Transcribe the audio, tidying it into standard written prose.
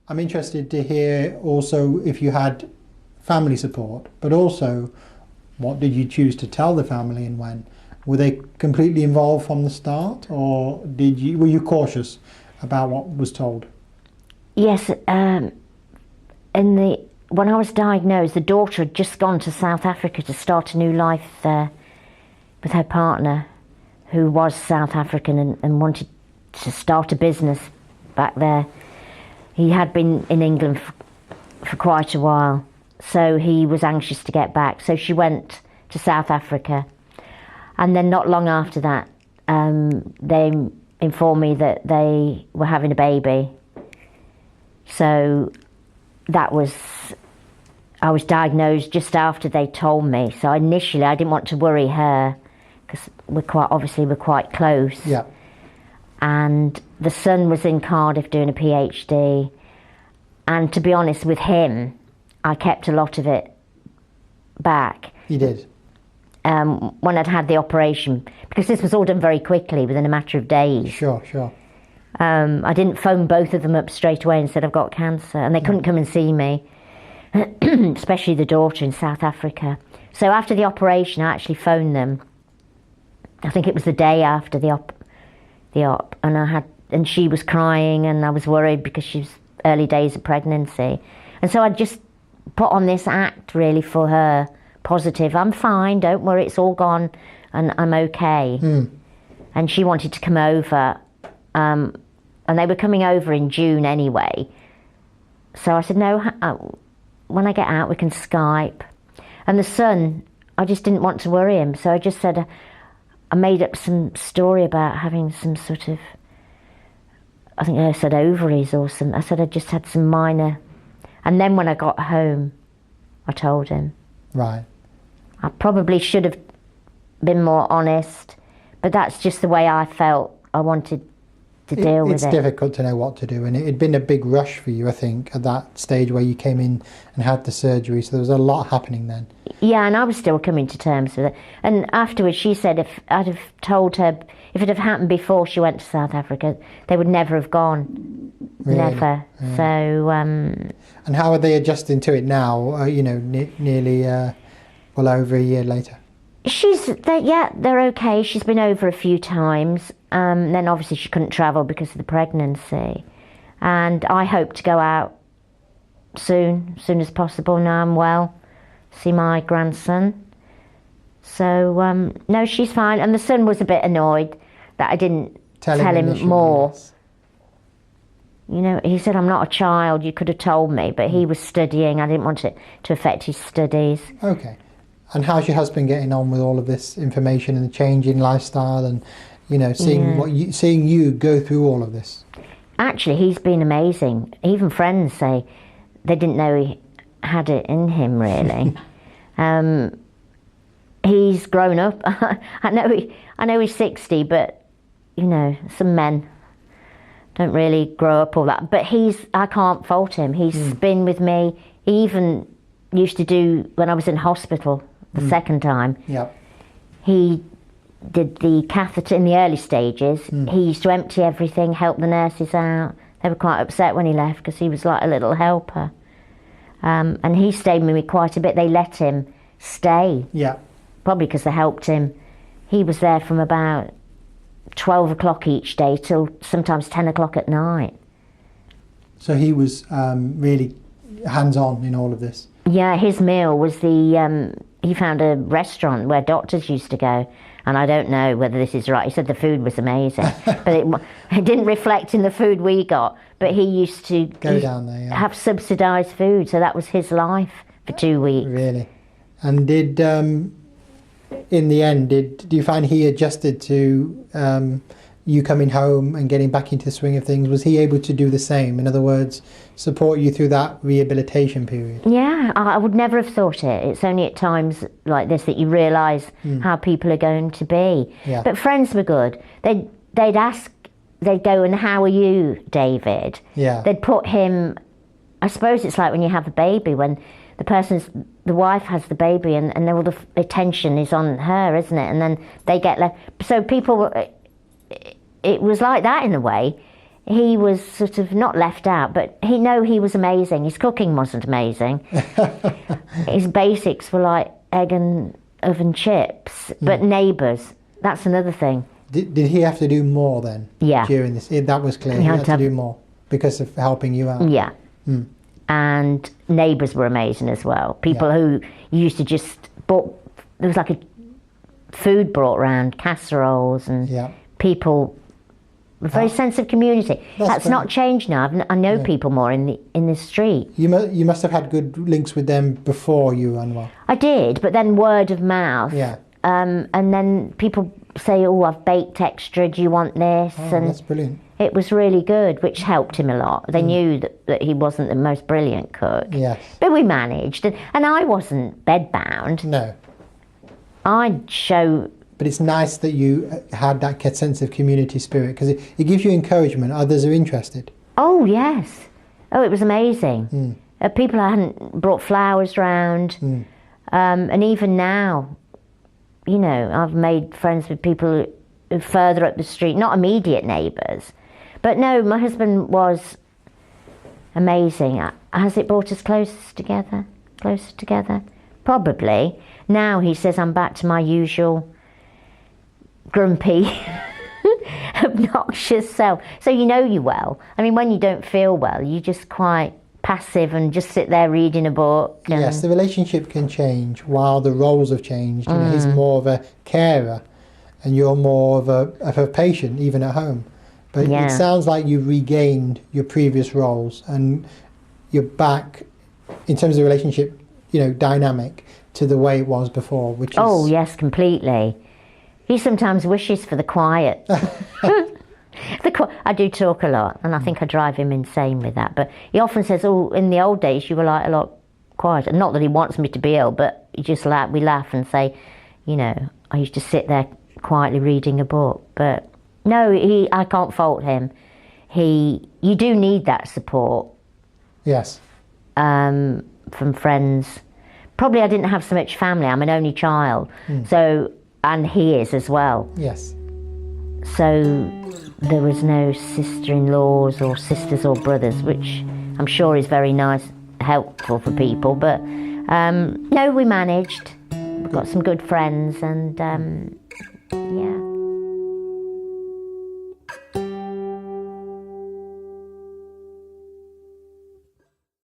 I'm interested to hear also if you had family support, but also what did you choose to tell the family and when? Were they completely involved from the start, or were you cautious about what was told? Yes, when I was diagnosed, the daughter had just gone to South Africa to start a new life there with her partner, who was South African and wanted to start a business back there. He had been in England for quite a while, so he was anxious to get back. So she went to South Africa, and then not long after that, they informed me that they were having a baby. So I was diagnosed just after they told me. So initially I didn't want to worry her, because we're quite close. Yeah. And the son was in Cardiff doing a PhD, and to be honest with him, I kept a lot of it back. You did? When I'd had the operation, because this was all done very quickly, within a matter of days. Sure. I didn't phone both of them up straight away and said I've got cancer, and they couldn't come and see me, especially the daughter in South Africa. So after the operation, I actually phoned them. I think it was the day after the op, and she was crying, and I was worried because she was early days of pregnancy, and so I just put on this act really for her, positive. I'm fine, don't worry, it's all gone, and I'm okay. And she wanted to come over, and they were coming over in June anyway. So I said, no, when I get out we can Skype. And the son, I just didn't want to worry him, so I just said, I made up some story about having some sort of, I think I said ovaries or something. I said I just had some minor. And then when I got home, I told him. Right. I probably should have been more honest, but that's just the way I felt I wanted to deal with it. It's difficult to know what to do, and it had been a big rush for you, I think, at that stage where you came in and had the surgery, so there was a lot happening then. Yeah, and I was still coming to terms with it. And afterwards she said if I'd have told her, if it had happened before she went to South Africa, they would never have gone. Really? Never. Yeah. So... And how are they adjusting to it now, nearly well over a year later? They're okay. She's been over a few times. Then obviously she couldn't travel because of the pregnancy. And I hope to go out soon as possible. Now I'm well, see my grandson. So, no, she's fine. And the son was a bit annoyed that I didn't tell him more. Yes. You know, he said, I'm not a child, you could have told me. But he was studying. I didn't want it to affect his studies. Okay. And how's your husband getting on with all of this information and the change in lifestyle and, seeing you go through all of this? Actually, he's been amazing. Even friends say they didn't know he had it in him, really. He's grown up. I know he's 60, but, some men don't really grow up all that. But I can't fault him. He's been with me. He even used to do, when I was in hospital the second time, he did the catheter in the early stages. He used to empty everything, help the nurses out. They were quite upset when he left because he was like a little helper. And he stayed with me quite a bit. They let him stay. Yeah. Probably because they helped him. He was there from about 12 o'clock each day till sometimes 10 o'clock at night. So he was really hands-on in all of this? Yeah, his meal was he found a restaurant where doctors used to go, and I don't know whether this is right. He said the food was amazing, but it didn't reflect in the food we got. But he used to go down there, have subsidised food, so that was his life for 2 weeks. Really? And did, in the end, do you find he adjusted to you coming home and getting back into the swing of things? Was he able to do the same? In other words, support you through that rehabilitation period? Yeah, I would never have thought it. It's only at times like this that you realise how people are going to be. Yeah. But friends were good. They'd go, and how are you, David? Yeah. They'd put him, I suppose it's like when you have a baby, when the wife has the baby and all the attention is on her, isn't it? And then they get left. So people were, it was like that in a way. he was sort of not left out, but he was amazing. His cooking wasn't amazing. His basics were like egg and oven chips. But Neighbours, that's another thing. Did he have to do more then? Yeah. During this, that was clear. He had to do more because of helping you out. Yeah. And Neighbours were amazing as well. People who used to just there was like a food brought around, casseroles, and people. A very sense of community. That's not changed now. I know people more in the street. You must have had good links with them before you ran well. I did, but then word of mouth. Yeah. And then people say, "Oh, I've baked extra. Do you want this?" And that's brilliant. It was really good, which helped him a lot. They knew that he wasn't the most brilliant cook. Yes. But we managed, and I wasn't bedbound. No. I'd show. But it's nice that you had that sense of community spirit, because it gives you encouragement. Others are interested. Oh, yes. Oh, it was amazing. People hadn't brought flowers round. And even now, you know, I've made friends with people who further up the street, not immediate neighbours. But no, my husband was amazing. Has it brought us closer together? Probably. Now he says I'm back to my usual grumpy, obnoxious self. So you know you well. I mean, when you don't feel well, you're just quite passive and just sit there reading a book. Yes, the relationship can change while the roles have changed. You know, he's more of a carer and you're more of a patient, even at home. But it sounds like you've regained your previous roles and you're back, in terms of the relationship, you know, dynamic to the way it was before, which is... Oh, yes, completely. He sometimes wishes for the quiet. I do talk a lot, and I think I drive him insane with that. But he often says, "Oh, in the old days, you were like a lot quieter." Not that he wants me to be ill, but we laugh and say, you know, I used to sit there quietly reading a book. But no, I can't fault him. You do need that support. Yes. From friends. Probably I didn't have so much family. I'm an only child, and he is as well. Yes. So there was no sister-in-laws or sisters or brothers, which I'm sure is very nice, helpful for people. But no, we managed. We've got some good friends, and